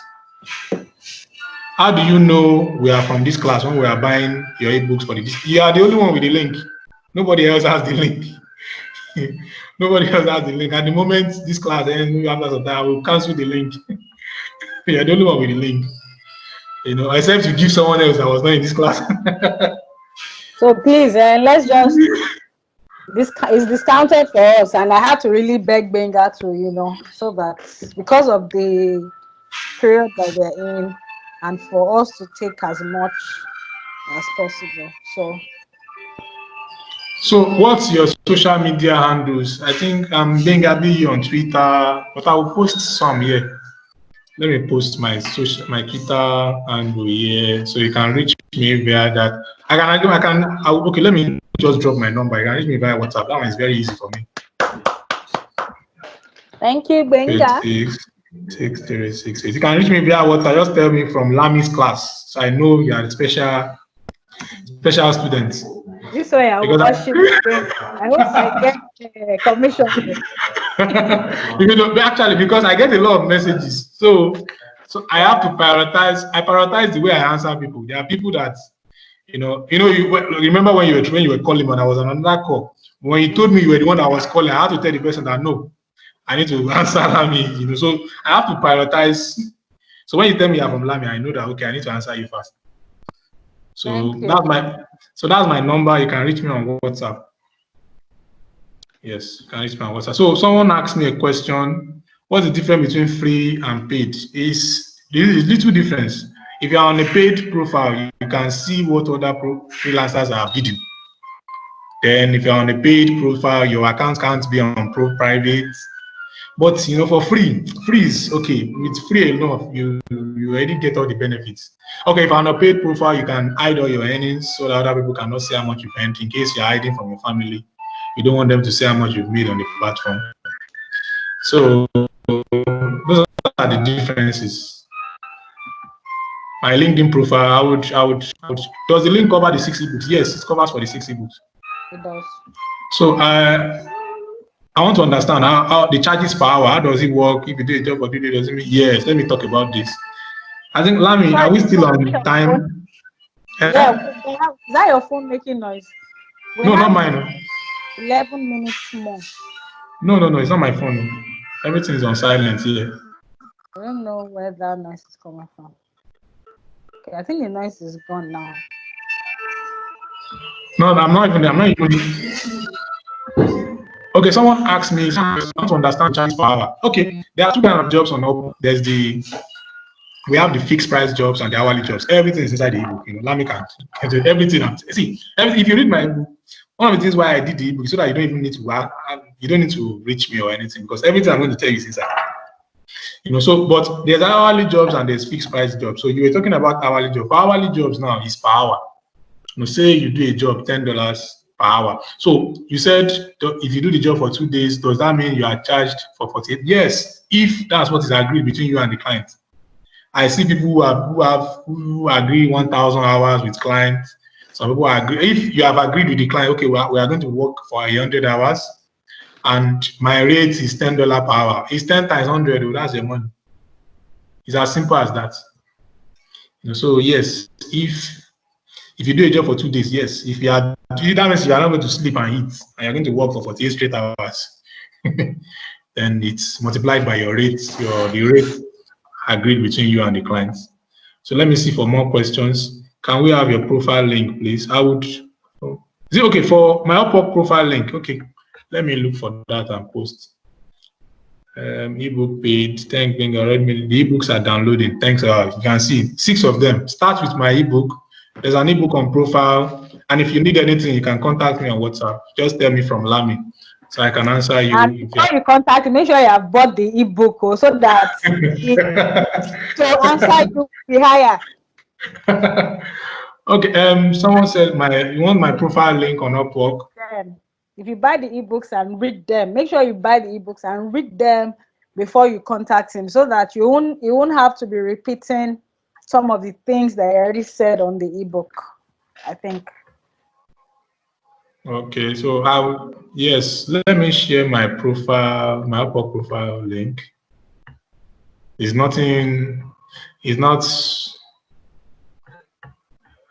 How do you know we are from this class when we are buying your ebooks for this? You are the only one with the link. Nobody else has the link. Nobody else has the link. At the moment this class ends, after some time, I will cancel the link. You are the only one with the link. Except you give someone else that was not in this class. So please, let's just. This is discounted for us, and I had to really beg Gbenga to, so that because of the period that we're in, and for us to take as much as possible. So what's your social media handles? I think I'm Gbenga Adebiyi on Twitter, but I will post some here. Let me post my Twitter handle here, so you can reach me via that. Okay, let me just drop my number. You can reach me via WhatsApp. That one is very easy for me. Thank you, Gbenga. 636. You can reach me via WhatsApp. Just tell me from Lami's class, so I know you are a special student. This way I will worship. I hope I get commission. Actually, because I get a lot of messages, so I have to prioritize. I prioritize the way I answer people. There are people that, you remember when you were calling when I was on another call. When you told me you were the one that was calling, I had to tell the person that no, I need to answer Lami. So I have to prioritize. So when you tell me you're from Lami, I know that okay, I need to answer you first. So that's my number. You can reach me on WhatsApp. Yes, you can reach me on WhatsApp. So someone asked me a question. What's the difference between free and paid? There is little difference. If you're on a paid profile, you can see what other freelancers are bidding. Then if you're on a paid profile, your account can't be on private. But for free is okay. With free enough, you already get all the benefits. Okay, if you're on a paid profile, you can hide all your earnings so that other people cannot see how much you've earned. In case you're hiding from your family, you don't want them to see how much you've made on the platform. So those are the differences. My LinkedIn profile, I would. Does the link cover the 6 ebooks? Yes, it covers for the 6 ebooks. It does. So I want to understand how the charges per hour, how does it work? If you do a job for 2 days, doesn't mean yes. Let me talk about this. I think, Lami, are Sorry, we still on your phone. time? Yeah, is that your phone making noise? We No, not have mine. 11 minutes more. No, it's not my phone. Everything is on silent here. I don't know where that noise is coming from. Okay, I think the noise is gone now. No, I'm not even. Okay, someone asked me, I want to understand charge per hour. Okay, there are two kinds of jobs on Upwork. We have the fixed price jobs and the hourly jobs. Everything is inside the ebook. Lami can everything. See, if you read my ebook, one of the things why I did the ebook is so that you don't even need to work, you don't need to reach me or anything, because everything I'm going to tell you is inside. So but there's hourly jobs and there's fixed price jobs. So you were talking about hourly jobs. Hourly jobs now is per hour. Say you do a job $10 per hour. So you said if you do the job for 2 days, does that mean you are charged for 48? Yes, if that's what is agreed between you and the client. I see people who agree 1,000 hours with clients. Some people agree. If you have agreed with the client, okay, we are going to work for 100 hours, and my rate is $10 per hour. It's 10 times 100. That's your money. It's as simple as that. So yes, if you do a job for 2 days, yes. If you are, that means you are not going to sleep and eat, and you're going to work for 48 straight hours. Then it's multiplied by your rate, the rate agreed between you and the clients. So let me see for more questions. Can we have your profile link, please? Is it okay for my Upwork profile link? Okay, let me look for that and post. Ebook page. Thank Gbenga. The ebooks are downloading. Thanks. You can see 6 of them. Start with my ebook. There's an ebook on profile, and if you need anything, you can contact me on WhatsApp. Just tell me from Lami, so I can answer you. And before you contact me, make sure you have bought the ebook so that to answer you be higher. Okay. Someone said you want my profile link on Upwork. If you buy the ebooks and read them, make sure you buy the ebooks and read them before you contact him, so that you won't have to be repeating some of the things that I already said on the ebook, I think. Okay, so yes, let me share my profile, my Upwork profile link. It's not.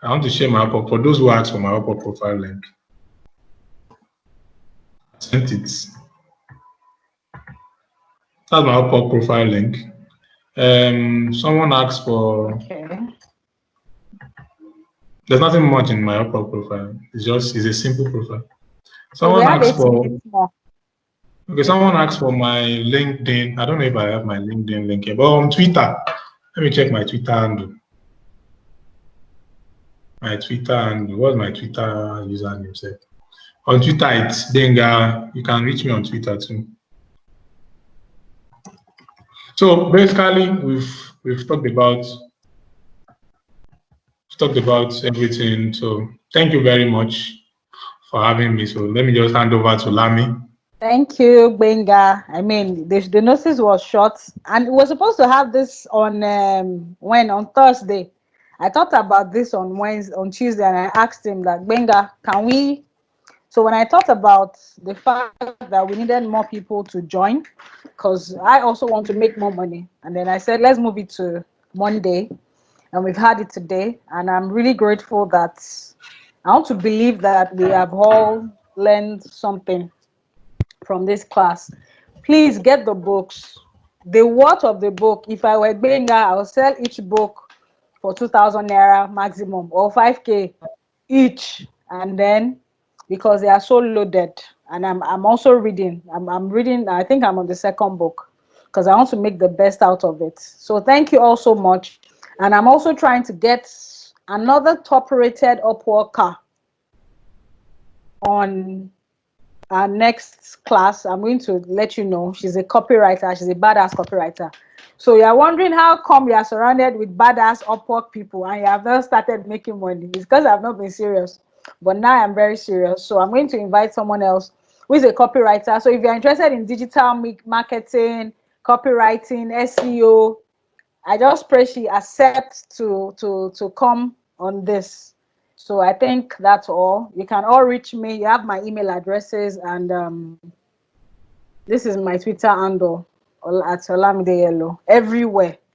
I want to share my Upwork for those who ask for my Upwork profile link. I sent it. That's my Upwork profile link. Someone asked for. Okay. There's nothing much in my Upwork profile. It's a simple profile. So Someone asked for. more. Okay, someone asked for my LinkedIn. I don't know if I have my LinkedIn link here, but on Twitter, let me check my Twitter handle. What's my Twitter username said? On Twitter, it's Gbenga. You can reach me on Twitter too. So basically, we've talked about everything. So thank you very much for having me. So let me just hand over to Lami. Thank you, Gbenga. I mean, the notice was short, and we were supposed to have this on on Thursday. I thought about this on Tuesday, and I asked him that, Gbenga, can we? So when I thought about the fact that we needed more people to join, because I also want to make more money, and then I said, let's move it to Monday, and we've had it today, and I'm really grateful that I want to believe that we have all learned something from this class. Please get the books. The worth of the book, if I were Gbenga, I'll sell each book for 2,000 naira maximum, or 5K each. And then, because they are so loaded, and I'm also reading. I'm reading. I think I'm on the second book, because I want to make the best out of it. So thank you all so much. And I'm also trying to get another top-rated Upworker on our next class. I'm going to let you know. She's a copywriter. She's a badass copywriter. So you're wondering how come you are surrounded with badass Upwork people and you have not started making money. It's because I've not been serious. But now I'm very serious. So I'm going to invite someone else who is a copywriter. So if you're interested in digital marketing, copywriting, SEO, I just pray she accepts to come on this. So I think that's all. You can all reach me. You have my email addresses, and This is my Twitter handle at Olamide Yellow. Everywhere.